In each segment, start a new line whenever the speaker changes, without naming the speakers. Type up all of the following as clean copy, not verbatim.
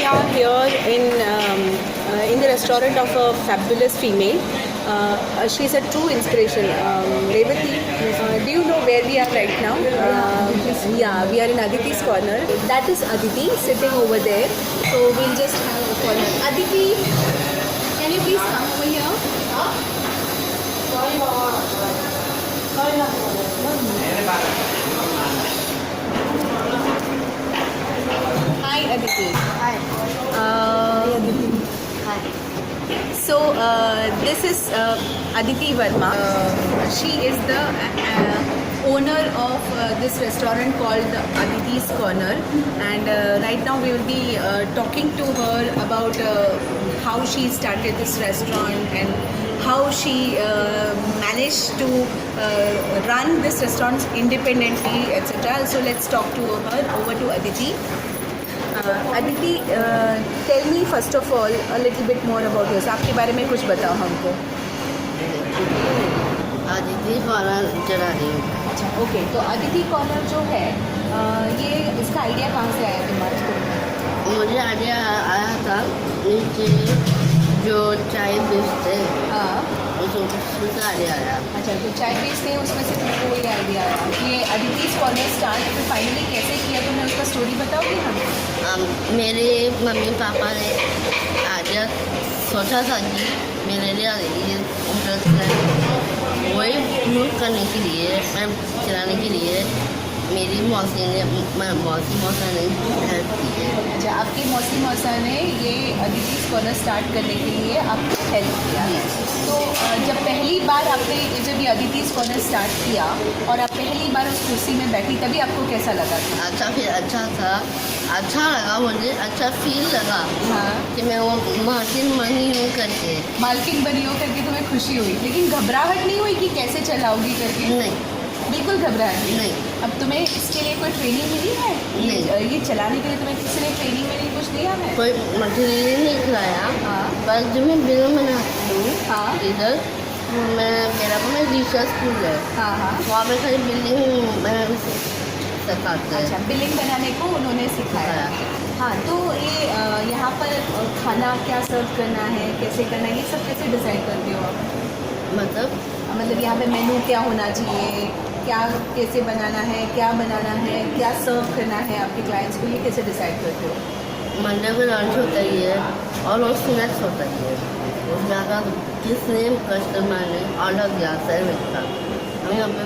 we are here in the restaurant of a fabulous female. She's a true inspiration. Revati, do you know where we are right now? Yeah, we are in Aditi's corner. That is Aditi sitting over there. So we'll just have a corner. Aditi, can you please come over here? Hi Aditi.
Hi. Hi.
So this is Aditi Verma. She is the owner of this restaurant called Aditi's Corner, and right now we will be talking to her about how she started this restaurant and how she managed to run this restaurant independently, etc. So let's talk to her. Over to Aditi. Aditi, tell me first of all a little bit more about yourself. आपके बारे में कुछ बताओ हमको.
Aditi corner चला रही हूँ.
अच्छा, ओके. तो अदिति कॉर्नर जो है ये इसका आइडिया कहाँ से आया तुम्हारे को?
मुझे आइडिया आया था नीचे जो चाय बेचते हैं.
हाँ.
उसका आइडिया आया.
अच्छा, तो चाय बेचते हैं उसमें से तुमको ये आइडिया आया. ये अदिति's कॉर्नर स्टार्ट फिर फाइनली कैसे किया तुमने, उसका स्टोरी बताओगे हम?
मेरे मम्मी पापा ने आइडिया सोचा था कि मेरे लिए इंटरेस्ट है, वही प्रूव करने के लिए, मैं चलाने के लिए मेरी मौसी ने मौसा ने हेल्प की है.
अच्छा, आपकी मौसा ने ये अदिति's कॉर्नर स्टार्ट करने के लिए आपको हेल्प किया है. तो जब पहली बार आपने जब ये अदिति's कॉर्नर स्टार्ट किया और आप पहली बार उस कुर्सी में बैठी तभी आपको कैसा लगा था?
अच्छा, फिर अच्छा था, अच्छा लगा मुझे, अच्छा फील लगा.
हाँ.
कि मैं वो मालकिन बनी हूँ करके.
मालकिन बनी हो करके तुम्हें खुशी हुई, लेकिन घबराहट नहीं हुई कि कैसे चलाओगी करके?
नहीं.
बिल्कुल घबराहट
नहीं.
अब तुम्हें इसके लिए कोई ट्रेनिंग मिली है?
नहीं.
ये चलाने के लिए तुम्हें किसी ने ट्रेनिंग मिली, कुछ दिया है?
कोई मटेरियल नहीं खिलाया.
हाँ.
बस जो मैं बिल बनाती हूँ.
हाँ.
इधर मेरा रिसर्च स्कूल है.
हाँ हाँ.
वहाँ पे खाली बिल्डिंग सिखाते हैं.
अच्छा, बिलिंग बनाने को उन्होंने सिखाया. हाँ, तो ये यहाँ पर खाना क्या सर्व करना है, कैसे करना है, ये सब कैसे डिसाइड करते हो आप? मतलब यहाँ पे मेनू क्या होना चाहिए, क्या कैसे बनाना है, क्या बनाना है, क्या सर्व करना है आपके क्लाइंट्स को, ये कैसे डिसाइड करते हो?
मंडे को लंच होता ही है और वो स्नैक्स होता ही है. उसमें अगर किसने कस्टमर ने ऑर्डर दिया सैंडविच का, हम यहाँ पे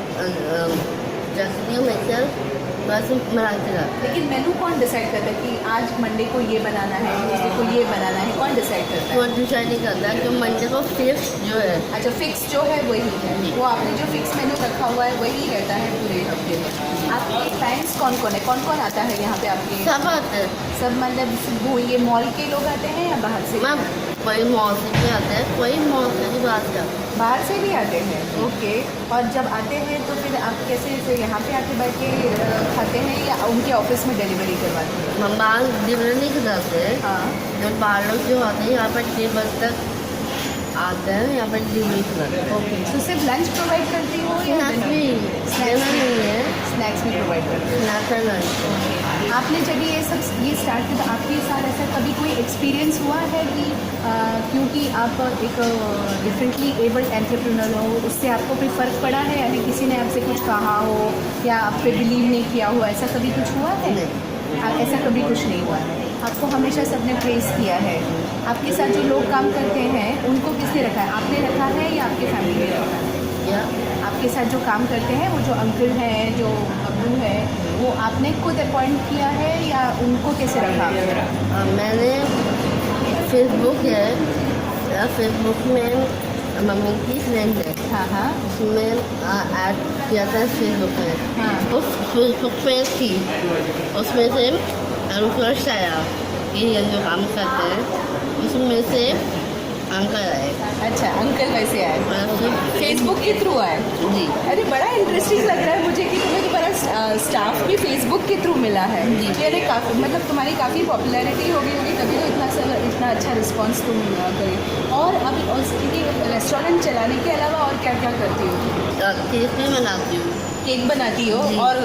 चटनी मिक्सर बस बना के लाते हैं.
लेकिन मेनू कौन डिसाइड करता है कि आज मंडे को ये बनाना है, ट्यूसडे को ये बनाना है, कौन डिसाइड करता है?
वो डिसाइड नहीं करता है. जो मंडे को फिक्स जो है.
अच्छा, फिक्स जो है वही है, वो आपने जो फिक्स मेनू रखा हुआ है वही रहता है पूरे हफ्ते में. आपके क्लाइंट्स कौन कौन है, कौन कौन आता है यहाँ पे आपके?
सब आते हैं.
सब मतलब वो ये मॉल के लोग आते हैं या बाहर से?
मैम कोई मॉल से भी आते हैं, कोई मॉल से भी बात जाते हैं.
बाहर से भी आते हैं. ओके. और जब आते हैं तो फिर आप कैसे यहाँ पे आके बैठ के खाते हैं या उनके ऑफिस में डिलीवरी करवाते हैं?
हम बाहर डिलीवरी नहीं कराते हैं.
हाँ.
जब बाहर लोग जो आते हैं यहाँ पर 6 बजे तक आते हैं, यहाँ पर डिलीवरी कराते हैं.
ओके. तो सिर्फ लंच प्रोवाइड करती हो या
स्नैक्स भी
स्नैक्स
नहीं है.
स्नैक्स भी प्रोवाइड करती हो?
स्नैक्स और लंच.
आपने जब ये स्टार्ट किया तो आपके साथ ऐसा कभी कोई एक्सपीरियंस हुआ है कि क्योंकि आप एक डिफरेंटली एबल्ड एंटरप्रेन्योर हो, उससे आपको कोई फ़र्क पड़ा है, यानी किसी ने आपसे कुछ कहा हो या आप पे बिलीव नहीं किया हो, ऐसा कभी कुछ हुआ है? ऐसा कभी कुछ नहीं हुआ है. आपको हमेशा सबने प्रेज़ किया है. आपके साथ जो लोग काम करते हैं उनको किसने रखा है, आपने रखा है या आपके फैमिली ने रखा है?
या
आपके साथ जो काम करते हैं वो जो अंकल हैं, जो अब्बू है, वो आपने खुद अपॉइंट किया है या उनको कैसे रखा?
मैंने फेसबुक है, फेसबुक में मम्मी की फ्रेंड है.
हाँ हाँ.
उसमें ऐड किया था फेसबुक में.
हाँ.
उस फेसबुक फ्रेंड थी, उसमें से रिक्वेस्ट आया कि ये जो काम करते हैं उसमें से अंकल आए.
अच्छा, अंकल वैसे आए, फेसबुक के थ्रू आए?
जी.
अरे बड़ा इंटरेस्टिंग लग रहा है मुझे कि तुम्हें तुम्हारा स्टाफ भी फेसबुक के थ्रू मिला है.
जी.
यानी काफ़ी मतलब तुम्हारी काफ़ी पॉपुलैरिटी हो गई होगी तभी तो इतना अच्छा रिस्पांस तुम करे. और अभी रेस्टोरेंट चलाने के अलावा और क्या क्या करती हो?
केक भी बनाती हूँ.
केक बनाती हो
जी।
और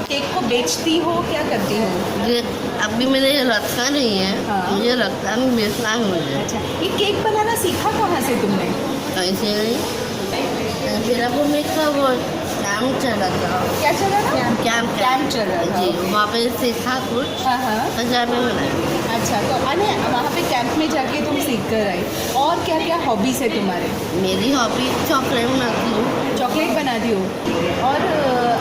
केक को बेचती हो, क्या करती हो?
मुझे अभी मैंने ये रखा नहीं है,
हाँ।
मुझे रखा नहीं, बेचना है मुझे।
अच्छा, ये केक बनाना सीखा कहाँ से तुमने?
कहीं से नहीं, फिर आपको मैं का वो कैंप चला था,
क्या चल रहा था? कैंप चल रहा था,
जी,
ओके।
वहाँ पे सीखा कुछ,
हाँ हाँ।
हजार में बनाया।
अच्छा, तो अने वहाँ पे कैंप में जाके तुम सीख कर आई। और क्या क्या हॉबीज़ है तुम्हारे?
मेरी हॉबी चॉकलेट बनाती हूँ।
चॉकलेट बनाती हो। और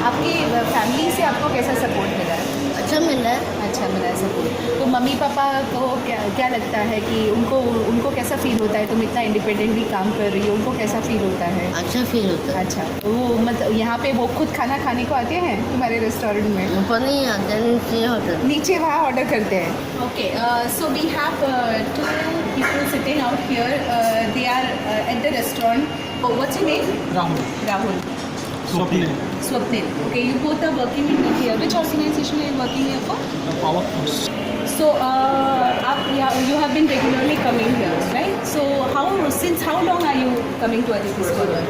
आपकी फैमिली से आपको कैसा सपोर्ट मिला है?
अच्छा मिल रहा है।
अच्छा मिला है सपोर्ट। तो मम्मी पापा को क्या क्या लगता है कि उनको कैसा फील होता है तुम इतना इंडिपेंडेंटली काम कर रही हो? उनको कैसा फील होता है?
अच्छा फील होता है।
अच्छा, तो वो मतलब यहाँ पे वो खुद खाना खाने को आते हैं तुम्हारे रेस्टोरेंट में?
ऊपर नहीं आता, नीचे होता है।
नीचे वहाँ ऑर्डर करते हैं। Okay, so we have two people sitting out here, they are at the restaurant. What's your name? Rahul.
Swapnil.
Swapnil. Okay, you both are working in here. Which organization are you working here for?
Power Force.
So, you have been regularly coming here, right? So, since how long are you coming to Aditi's Corner?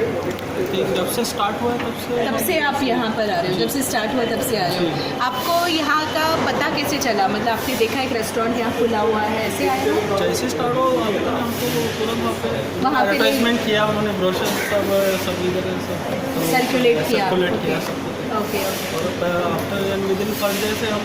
जब से start हुआ
तब से आप यहाँ पर आ रहे हो, जब से स्टार्ट हुआ तब से आ रहे हो। आपको यहाँ का पता कैसे चला? मतलब आपने देखा एक रेस्टोरेंट यहाँ खुला हुआ है, ऐसे आए हो?
जैसे स्टार्ट हो हमको तुरंत
वहाँ पे
एडवर्टाइजमेंट किया उन्होंने, ब्रोशर सब इधर
Circulate किया,
सर्कुलेट
okay.
किया सब।
Okay okay.
और after with in first day से हम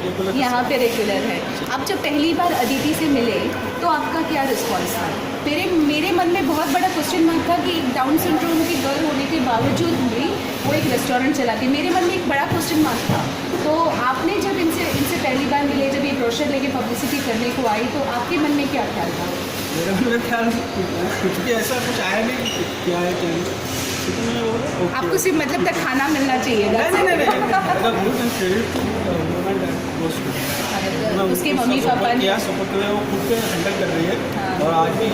रेगुलर
यहाँ पे रेगुलर है। आप जब पहली बार अदिति से मिले तो आपका क्या रिस्पॉन्स था? मेरे मन में बहुत बड़ा क्वेश्चन मार्क था कि डाउन सिंड्रोम की गर्ल होने के बावजूद भी वो एक रेस्टोरेंट चलाती। मेरे मन में एक बड़ा क्वेश्चन मार्क था। तो आपने जब इनसे पहली बार मिले, जब ये ब्रोशर लेके पब्लिसिटी करने को आई, तो आपके मन में क्या ख्याल था?
मेरा मेरा ख्याल कुछ भी ऐसा कुछ आया नहीं कि क्या है क्या नहीं। लेकिन मैं बोला, okay.
आपको सिर्फ मतलब तक खाना मिलना चाहिए था। उसके मम्मी पापा ने
किया सपोर्ट के लिए, वो खुद पे हैंडल कर रही है।
हाँ।
और आज भी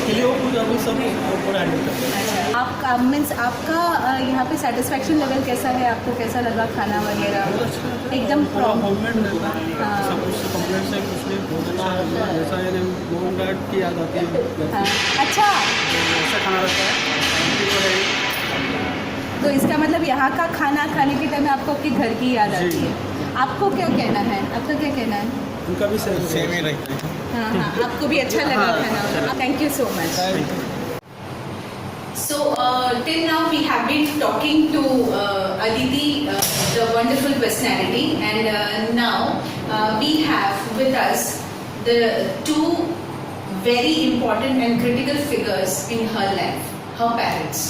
के लिए वो खुद अभी सब पूरा हैंडल कर रही है।
अच्छा, आपका मीन्स आपका यहाँ पे सेटिस्फेक्शन लेवल कैसा है? आपको कैसा लगा खाना वगैरह? एकदम
पूरा
प्रॉपर।
होममेड रहता है,
हाँ।
सब कुछ कंप्लेंट से कुछ नहीं, बहुत अच्छा है। जैसा ये होम गार्ड की याद आती है,
हाँ, अच्छा,
ऐसा खाना रहता है।
तो इसका मतलब यहाँ का खाना खाने के टाइम आपको आपके घर की याद
जी।
आती है। आपको क्या कहना है? आपका क्या कहना है?
उनका भी सेम ही रहता है।
हाँ हाँ, आपको भी अच्छा लगा
हाँ,
खाना? Thank you so much. So till now we have been talking to Aditi, the wonderful personality, and now we have with us the two very important and critical figures in her life, her parents.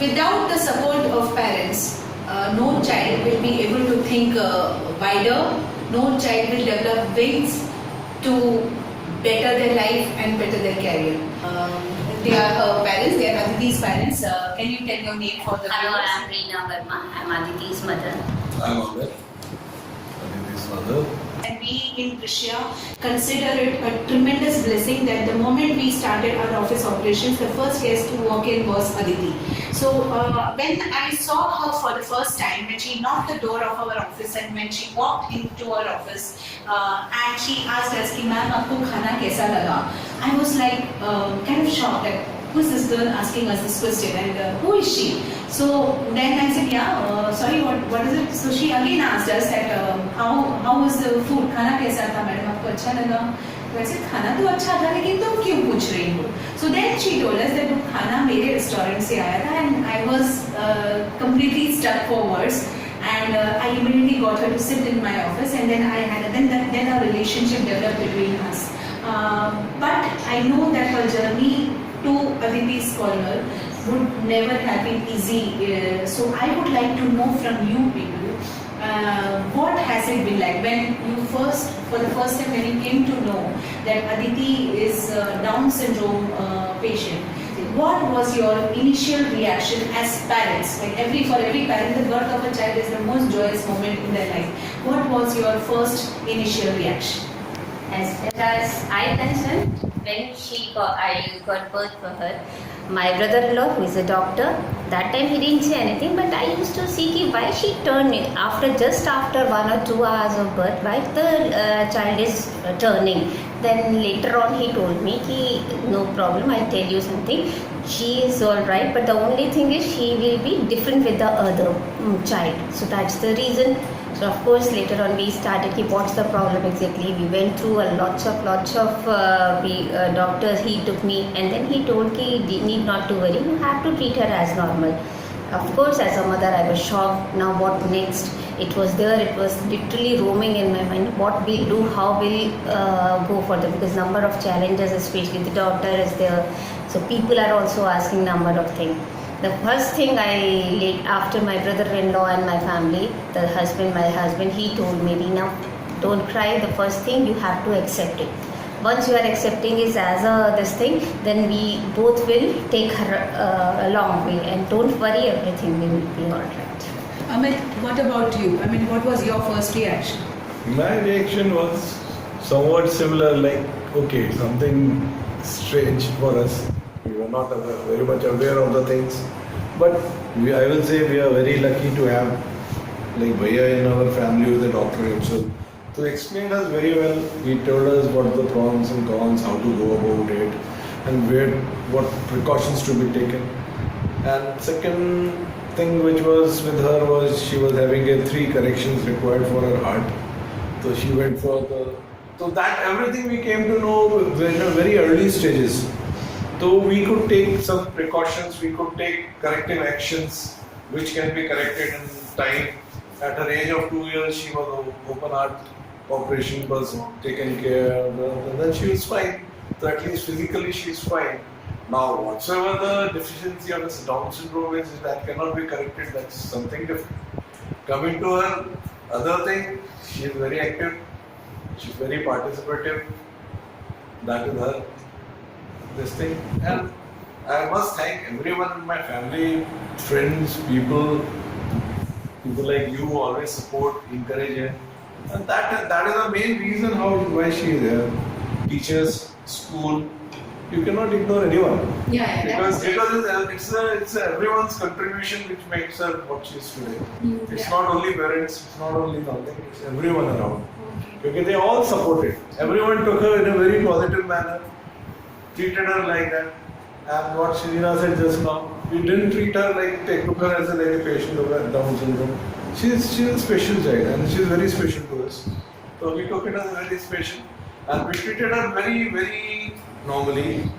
Without the support of parents, no child will be able to think wider, no child will develop wings to better their life and better their career. They are her parents, they are Aditi's parents. Can you tell your name for the
Hello, I
viewers?
am Reena Verma. I am Aditi's mother.
I'm Ahmed, Aditi's mother.
And we in Prussia consider it a tremendous blessing that the moment we started our office operations, the first guest to walk in was Aditi. So when I saw her for the first time, when she knocked the door of our office and when she walked into our office and she asked us, "Ki ma'am, aapko khana kaisa laga?" I was like kind of shocked that who is this girl asking us this question and who is she? So then I said, yeah, sorry, what is it? So she again asked us that how was the food? खाना कैसा था madam? आपको अच्छा लगा? वैसे खाना तो अच्छा था लेकिन तुम क्यों पूछ रही हो? So then she told us that खाना मेरे रेस्टोरेंट से आया था and I was completely stuck for words. And I immediately got her to sit in my office, and then our relationship developed between us. But I know that her journey to Aditi's Corner would never have been easy. So I would like to know from you people, what has it been like when you for the first time when you came to know that Aditi is a Down syndrome patient? What was your initial reaction as parents? Like for every parent, the birth of a child is the most joyous moment in their life. What was your first initial reaction?
As far as I concerned, when I got birth for her, my brother-in-law, who is a doctor, that time he didn't say anything, but I used to see why she turned just after 1 or 2 hours of birth, why the child is turning. Then later on he told me ki no problem, I'll tell you something. She is all right, but the only thing is she will be different with the other child. So that's the reason. So of course later on we started ki what's the problem exactly. We went through a lots of doctors. He took me and then he told ki need not to worry. You have to treat her as normal. Of course, as a mother, I was shocked. Now, what next? It was there. It was literally roaming in my mind. What we'll do? How we'll go further? Because number of challenges, especially the daughter is there. So people are also asking number of things. The first thing after my brother-in-law and my family, my husband, he told me, Reena, don't cry. The first thing you have to accept it. Once you are accepting it as this thing, then we both will take her a long way, and don't worry, everything will be all right.
Amit, what about you? I mean, what was your first reaction?
My reaction was somewhat similar, like, okay, something strange for us. We were not very much aware of the things. But I will say we are very lucky to have like Bhaiya in our family with a doctor himself. To explain us very well, he told us what the pros and cons, how to go about it, and what precautions to be taken. And second thing which was with her was she was having 3 corrections required for her heart. So she went for so that everything we came to know in a very early stages. So we could take some precautions, we could take corrective actions which can be corrected in time. At her age of 2 years, she was open heart operation was taken care of, and then she was fine. So at least physically she is fine. Now whatsoever the deficiency of this Down syndrome is, that cannot be corrected, that's something different. Coming to her other thing, she is very active, she is very participative. That is her this thing. And I must thank everyone in my family, friends, people like you who always support, encourage her. And that is the main reason why she is here. Teachers, school, you cannot ignore anyone.
Yeah,
Because it's everyone's contribution which makes her what she is today. It's not only parents, it's not only something, it's everyone around. Because they all supported. Everyone took her in a very positive manner, treated her like that. And what Shreena said just now, we didn't treat her like, took her as a patient of Down syndrome. She's a special child and she's very special to us. So we took it as very special and we treated her very, very normally.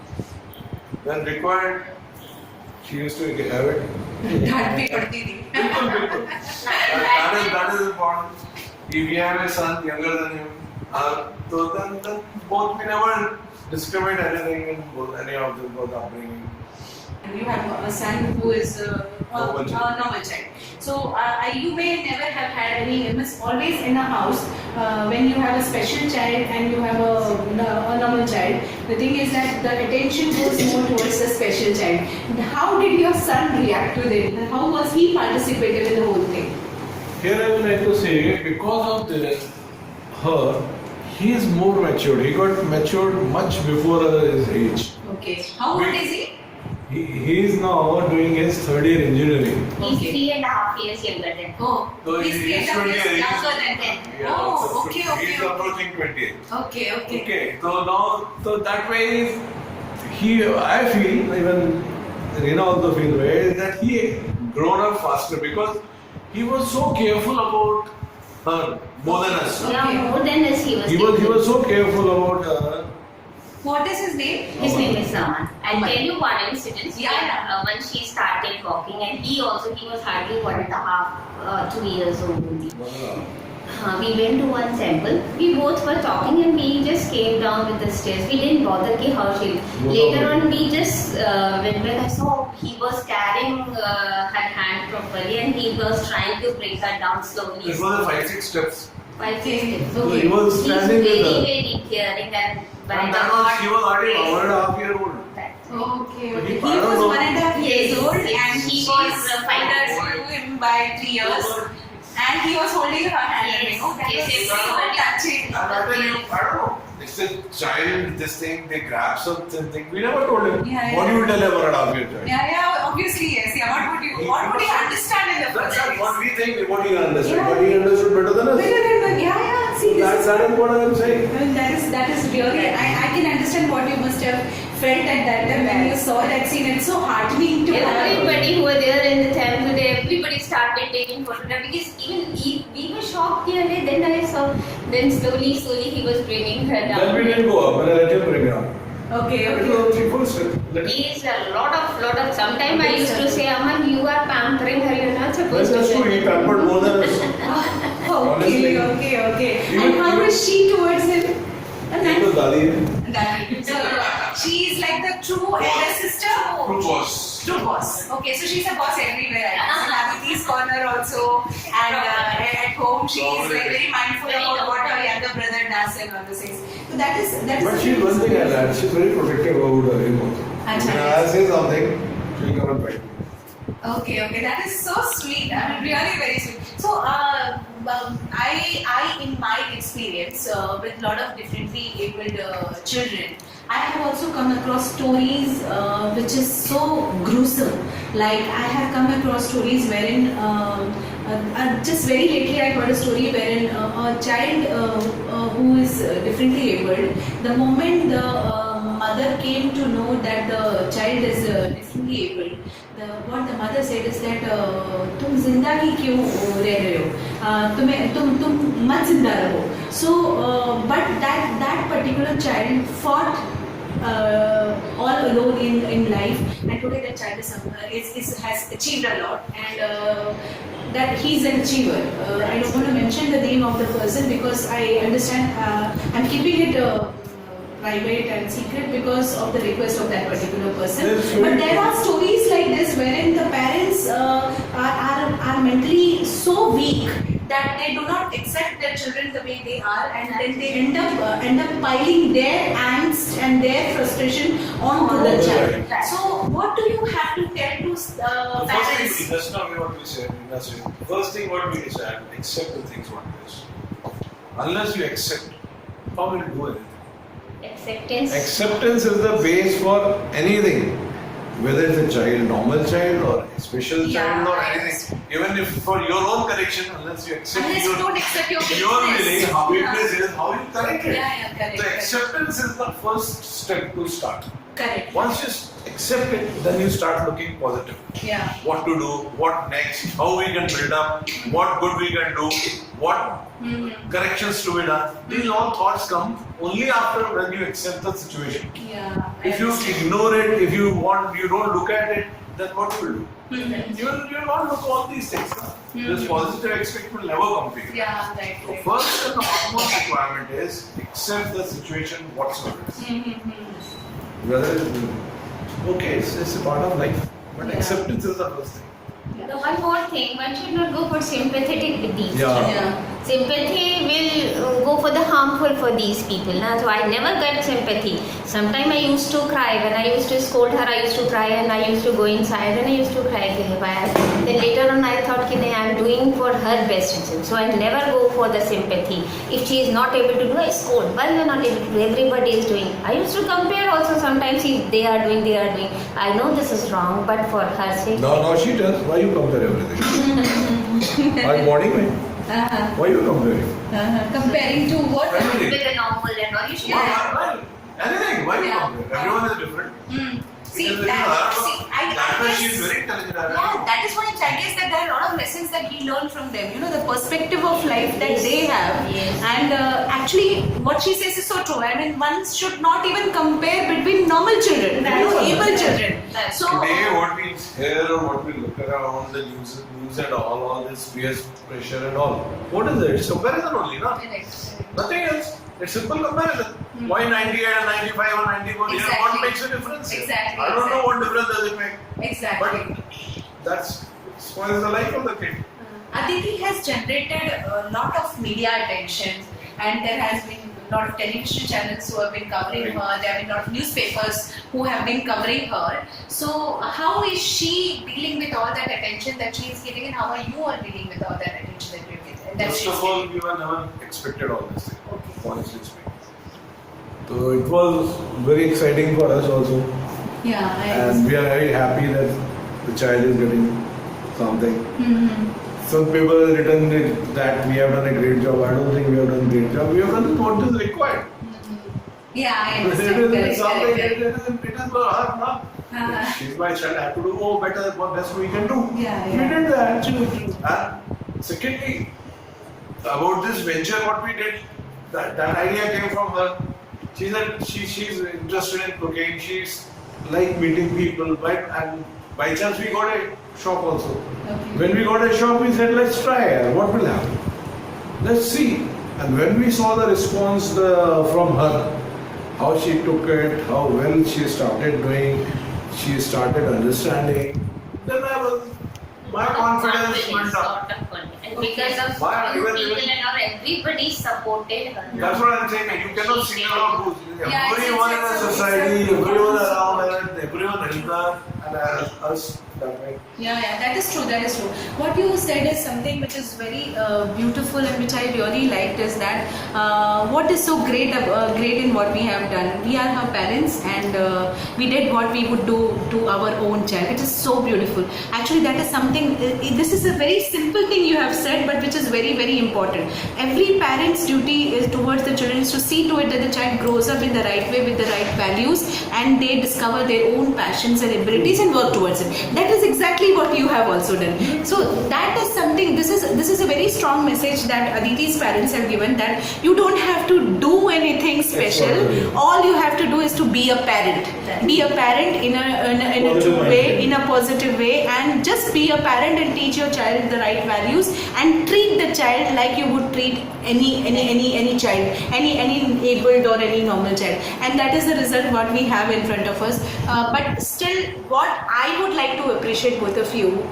When required, she used to have it.
डांट भी पड़ती थी.
Bilkul. That is important. If we have a son younger than him, so then both we never discriminate anything in any of them both upbringing.
You have a son who is a
Normal child.
normal child. So you may never have had any illness. Always in a house, when you have a special child and you have a normal child, the thing is that the attention goes more towards the special child. How did your son react to it? How was he participative in the whole thing?
Here I would like to say, because of her, he is more matured. He got matured much before his age.
Okay. How old is he?
He is now doing his 3rd year engineering.
He's 3.5 years younger than.
Oh,
So
he's
he is
3 years
20 years.
younger than 10.
Yeah,
Oh,
so
okay,
He
okay.
is approaching 28.
Okay, okay.
Okay, so now, so that way, I feel, even Reena also feels way, that he grown up faster because he was so careful about her more than us.
Yeah, more than us he was.
He was so careful about her.
What is his name?
His name is Saman. I'll tell you one incident.
Yeah.
When she started walking, and he was hardly 1.5, 2 years old only. We went to one temple. We both were talking and we just came down with the stairs. We didn't bother ki how she. Later on, we just when I saw he was carrying her hand properly and he was trying to bring her down slowly.
It was 5-6 steps.
5-6 steps.
So he was standing
He's
with her.
very caring and by
And
the
that was,
heart.
she was already 1.5 years old.
Okay,
But
okay.
he
He was
found
1.5 years
Yes.
old and
He
she
was
was
5 years
older to him by 3 years. And he was holding her hand.
Yes.
Oh, that
Yes,
was
yes,
so
yes.
touching.
I don't know. It's a child, this thing, they grab something. We never told him.
Yeah,
What
yeah.
do you tell him about our child?
Yeah, obviously, yes. Yeah, what would he understand in the
That's
first
not
place?
what we think, what he understood.
Yeah.
But he understood better than us.
Yeah. See, this is
That is what I am saying.
well, that is really. I can understand what you must have felt at that time when you saw that scene. It's so heartening to have.
Everybody who were there in the temple, everybody started taking photographs because even we were shocked here. Then I saw, then slowly he was bringing her down.
Then we didn't go up, and I let him bring it up.
Okay,
It
okay.
was the first step.
He is a lot of. Sometimes I used to say, Aman, you are pampering her. You're not supposed to.
That's true. He pampered more than us. Honestly.
Okay.
Even-
And how is she towards him?
It was Dali.
So she is like the true elder sister.
True boss.
True boss. Okay, so she's a boss everywhere. I guess. In Aditi's corner also, and at home she is like very mindful about what her younger brother does and all those things. So that is.
But she's one thing I like. She's very protective about her also.
Acha.
When I say something, she'll come and fight.
Okay, that is so sweet. I mean, really very sweet. So, I in my experience with a lot of differently abled children, I have also come across stories which is so gruesome. Like I have come across stories wherein just very lately I heard a story wherein a child who is differently abled, the moment the mother came to know that the child is differently abled, what the mother said is that तुम जिंदा ही क्यों रह रहे हो, तुम मत जिंदा रहो. So but that particular child fought all alone in life, and today that child has achieved a lot, and that he's an achiever. I don't want to mention the name of the person because I understand I'm keeping it private and secret because of the request of that particular person.
Yes,
But there are stories like this wherein the parents are mentally so weak that they do not accept their children the way they are, and then they end up piling their angst and their frustration onto the child. So what do you have to tell to
The first
parents?
thing, that's not what we said. First thing what we said, accept the things what it is. Unless you accept, how will you do anything?
Acceptance.
Acceptance is the base for anything. Whether it's a child, normal child, or a special child, or anything.
Even if for your own correction, unless you accept
Unless you don't accept your
feeling,
weakness.
how weakness is, how you correct it.
Yeah, correct.
So acceptance is the first step to start.
Correct.
Once you accept it, then you start looking positive.
Yeah.
What to do, what next, how we can build up, what good we can do, what corrections to be done. These all thoughts come only after when you accept the situation.
Yeah.
If you ignore it, if you don't look at it, then what will you do? You will not look at all these things. This positive aspect will never come to you.
Yeah, right.
So first and the utmost requirement is accept the situation whatsoever it is. Whether okay, it's a part of life, but
Yeah.
acceptance is the first thing.
The one more thing, one should not go for sympathetic with these
Yeah.
children. Sympathy will go for the harmful for these people. Now, so I never get sympathy. Sometimes I used to cry. When I used to scold her, I used to cry and I used to go inside and I used to cry. Then later on I thought that I am doing for her best reason. So I never go for the sympathy. If she is not able to do, I scold. Why you are not able to do? Everybody is doing. I used to compare also sometimes if they are doing. I know this is wrong, but for her sake.
No, she does. Why you compare everything? I'm body mein. Why you comparing?
Comparing to what?
Everything.
With the normal and all, you should
Why? Anything, why you
Yeah.
compare? Everyone is different.
See,
Because
that
way she is
guess-
very intelligent.
Yeah, that is why I guess that there are a lot of lessons that we learn from them. You know, the perspective of life that
Yes.
they have.
Yes.
And actually, what she says is so true. I mean, one should not even compare between normal children and able children. So,
Today, what we hear or what we look around the news and all this peer pressure and all. What is it? It's comparison only, no? Nothing else. It's simple comparison. Why 98 and 95 or 94? Here,
Exactly.
what makes a difference? here?
Exactly,
I don't know
exactly.
what difference does it make.
exactly.
But that's spoils the life of the kid.
Aditi has generated a lot of media attention, and there has been a lot of television channels who have been covering her. There have been a lot of newspapers who have been covering her. So, how is she dealing with all that attention that she is getting, and how are you all dealing with all that attention that you're getting? That
First
she's
of all,
getting?
we were never expected all this thing. Honestly speaking.
So it was very exciting for us also,
Yeah,
and we are very happy that the child is getting something. some people have written that we have done a great job. I don't think we have done a great job. We have done what is required.
Yeah, I
It
understand.
is
Correct,
something,
correct.
it is for her now. She's my child. I have to do better than what best we can do.
Yeah,
We
yeah.
did that. And secondly, about this venture, what we did, that idea came from her. She said she's interested in cooking. She's like meeting people, right? And by chance we got a shop also.
Okay.
When we got a shop, we said, let's try. What will happen? Let's see. And when we saw the response from her, how she took it, how well she started doing, she started understanding, then my confidence went up.
And because of
Why?
few
Even-
people and all, everybody supported her.
That's what I'm saying. You cannot single out who's
Yeah,
everyone in the
it's
society,
a-
everyone around her, everyone helped her, and us that way.
Yeah, that is true, that is true. What you said is something which is very beautiful and which I really liked is that what is so great in what we have done. We are her parents and we did what we would do to our own child, which is so beautiful. Actually, that is something, this is a very simple thing you have said, but which is very, very important. Every parent's duty is towards the children is to see to it that the child grows up in the right way with the right values and they discover their own passions and abilities and work towards it. That is exactly what you have also done. So that is something, this is a very strong message that Aditi's parents have given, that you don't have to do anything special.
Exactly.
All you have to do is to be a parent. Be a parent in a
Positive
true way,
mindset.
in a positive way, and just be a parent and teach your child the right values and treat the child like you would treat any child, any abled or any normal child. And that is the result what we have in front of us. But still, what I would like to appreciate both of you,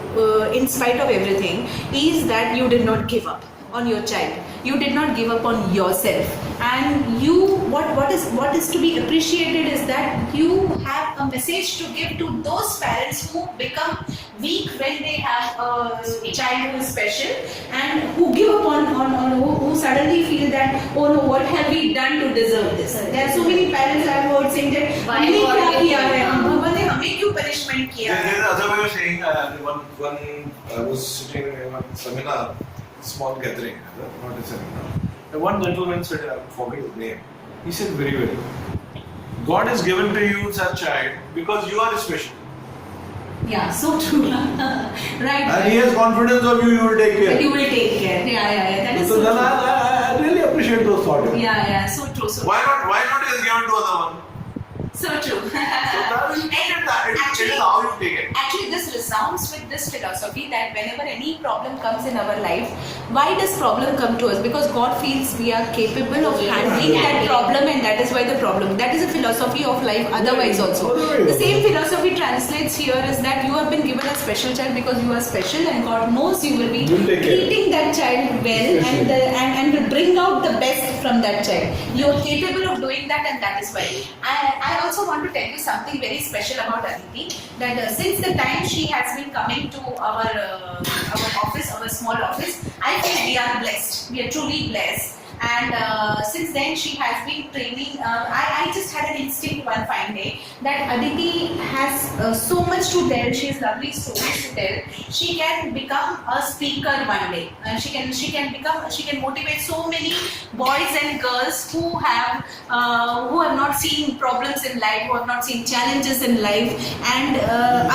in spite of everything, is that you did not give up on your child. You did not give up on yourself, and you what is to be appreciated is that you have a message to give to those parents who become weak when they have a child who is special and who give up on who suddenly feel that, oh no, what have we done to deserve this? There are so many parents I have heard saying that
Why
हमने
what
क्या
we
किया
did?
है, भगवान ने हमें क्यों punishment किया
There's
है?
another way of saying, one I was sitting in one seminar, small gathering, not a seminar. And one gentleman said, I forget his name. He said very well, God has given to you such child because you are special.
Yeah, so true. Right.
And he has confidence of you, you will take care.
You will take care. Yeah. That is
So
so
then
true.
I really appreciate those thoughts.
Yeah, so true. So
Why not he has given to other one?
So true.
So that is it is how you take it.
Actually, this resounds with this philosophy that whenever any problem comes in our life, why does problem come to us? Because God feels we are capable of handling that problem, and that is why the problem. That is a philosophy of life. Otherwise, also the same philosophy translates here is that you have been given a special child because you are special, and God knows you will be
You'll take care.
treating that child well and will bring out the best from that child. You are capable of doing that, and that is why. I also want to tell you something very special about Aditi. That since the time she has been coming to our office, our small office, I think we are blessed. We are truly blessed. And since then she has been training. I just had an instinct one fine day that Aditi has so much to tell. She has lovely stories to tell. She can become a speaker one day. She can motivate so many boys and girls who have not seen problems in life, who have not seen challenges in life. And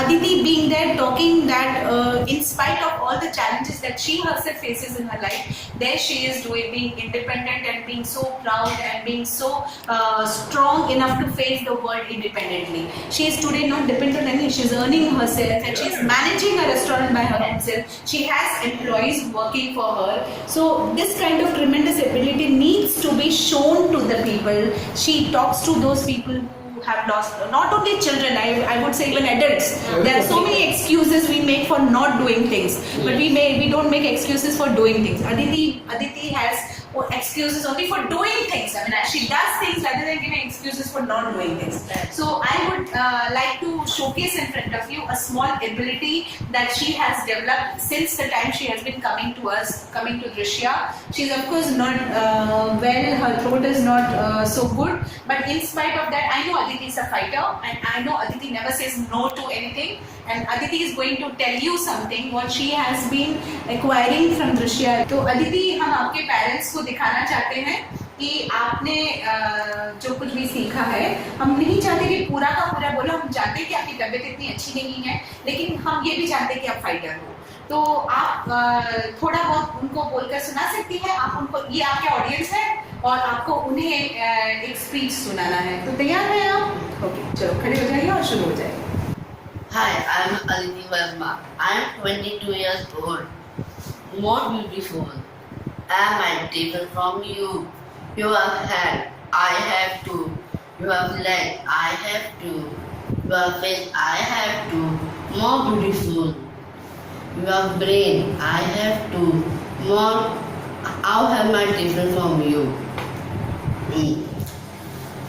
Aditi being there talking that in spite of all the challenges that she herself faces in her life, there she is being independent and being so proud and being so strong enough to face the world independently. She is today not dependent on anything. She is earning herself and she is managing a restaurant by herself. She has employees working for her. So this kind of tremendous ability needs to be shown to the people. She talks to those people who have lost, not only children, I would say even adults. There are so many excuses we make for not doing things, but we don't make excuses for doing things. Aditi has excuses only for doing things. I mean, she does things rather than giving excuses for not doing things. So I would like to showcase in front of you a small ability that she has developed since the time she has been coming to us, coming to Drishya. She's of course not well, her throat is not so good, but in spite of that, I know Aditi is a fighter, and I know Aditi never says no to anything, and Aditi is going to tell you something what she has been acquiring from Drishya. तो Aditi, हम आपके parents को दिखाना चाहते हैं कि आपने जो कुछ भी सीखा है, हम नहीं चाहते कि पूरा का पूरा बोलो, हम जानते हैं कि आपकी तबीयत इतनी अच्छी नहीं है, लेकिन हम ये भी जानते हैं कि आप फाइटर हो, तो आप थोड़ा बहुत उनको बोलकर सुना सकती हैं, आप उनको, ये आपके ऑडियंस है और आपको उन्हें एक स्पीच सुनाना है, तो तैयार हैं आप? ओके, चलो खड़े हो जाइए और शुरू हो जाए.
Hi, I'm Aditi Verma. I'm 22 years old. More beautiful. Am I different from you? You have hand, I have two. You have leg, I have two. You have face, I have two. More beautiful. You have brain, I have two. More, how am I different from you?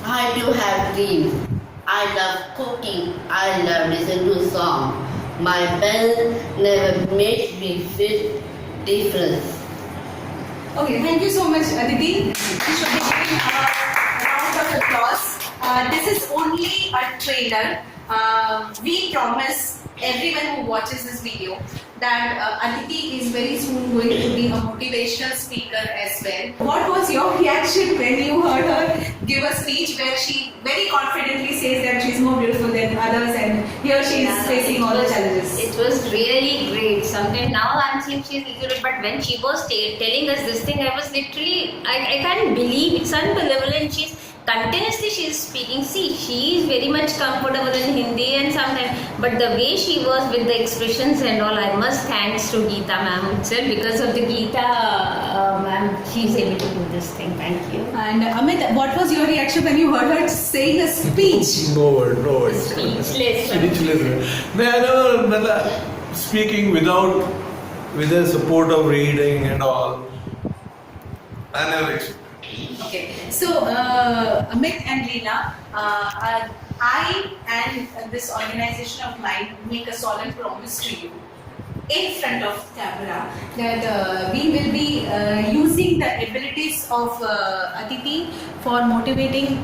I do have dreams. I love cooking. I love listening to songs. My parents never made me feel different.
Okay, thank you so much, Aditi. We should be giving a round of applause. This is only a trailer. We promise everyone who watches this video that Aditi is very soon going to be a motivational speaker as well. What was your reaction when you heard her give a speech where she very confidently says that she's more beautiful than others, and here she is facing all the challenges?
It was really great. Sometimes now I'm seeing she's little bit, but when she was telling us this thing, I was literally, I can't believe, it's unbelievable, and she's speaking. See, she is very much comfortable in Hindi and sometimes, but the way she was with the expressions and all, I must thanks to Geeta ma'am itself. Because of the Geeta ma'am, she's able to do this thing. Thank you.
And Amit, what was your reaction when you heard her saying a speech?
No word.
Speechless.
मैं I never, मतलब speaking with the support of reading and all, I never expected.
Okay, so Amit and Leena, I and this organization of mine make a solemn promise to you in front of camera that we will be using the abilities of Aditi for motivating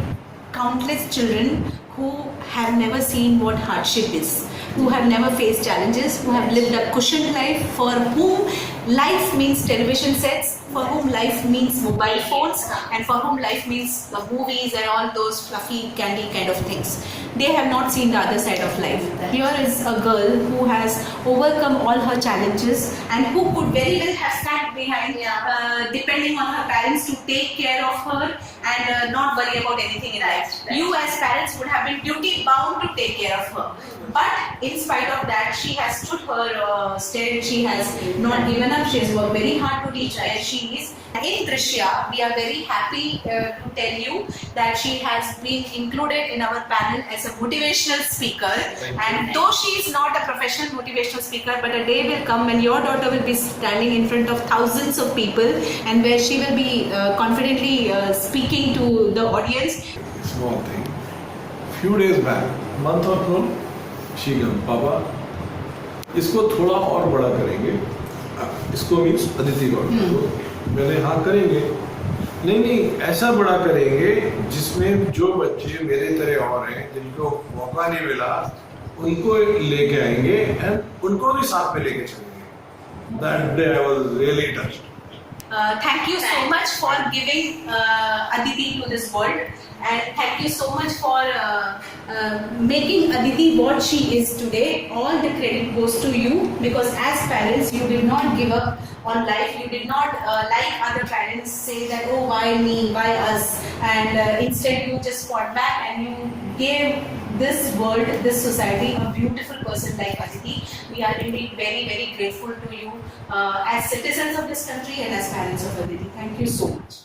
countless children who have never seen what hardship is, who have never faced challenges, who have lived a cushioned life, for whom life means television sets, for whom life means mobile phones, and for whom life means movies and all those fluffy candy kind of things. They have not seen the other side of life. Here is a girl who has overcome all her challenges and who could very well have sat behind, depending on her parents to take care of her and not worry about anything in life. You as parents would have been duty bound to take care of her. But in spite of that, she has stood her stead. She has not given up. She has worked very hard to reach where she is. In Drishya, we are very happy to tell you that she has been included in our panel as a motivational speaker. And though she is not a professional motivational speaker, but a day will come when your daughter will be standing in front of thousands of people and where she will be confidently speaking to the audience.
Small thing. Few days back, month or so, she came, Papa, इसको थोड़ा और बड़ा करेंगे. इसको means Aditi Gaur. मैंने हाँ करेंगे. नहीं ऐसा बड़ा करेंगे जिसमें जो बच्चे मेरे तरह और हैं जिनको मौका नहीं मिला उनको लेके आएंगे and उनको भी साथ में लेके चलेंगे. That day I was really touched.
Thank you so much for giving Aditi to this world, and thank you so much for making Aditi what she is today. All the credit goes to you, because as parents you did not give up on life. You did not like other parents say that, oh, why me, why us, and instead you just fought back and you gave this world, this society, a beautiful person like Aditi. We are indeed very, very grateful to you as citizens of this country and as parents of Aditi. Thank you so much.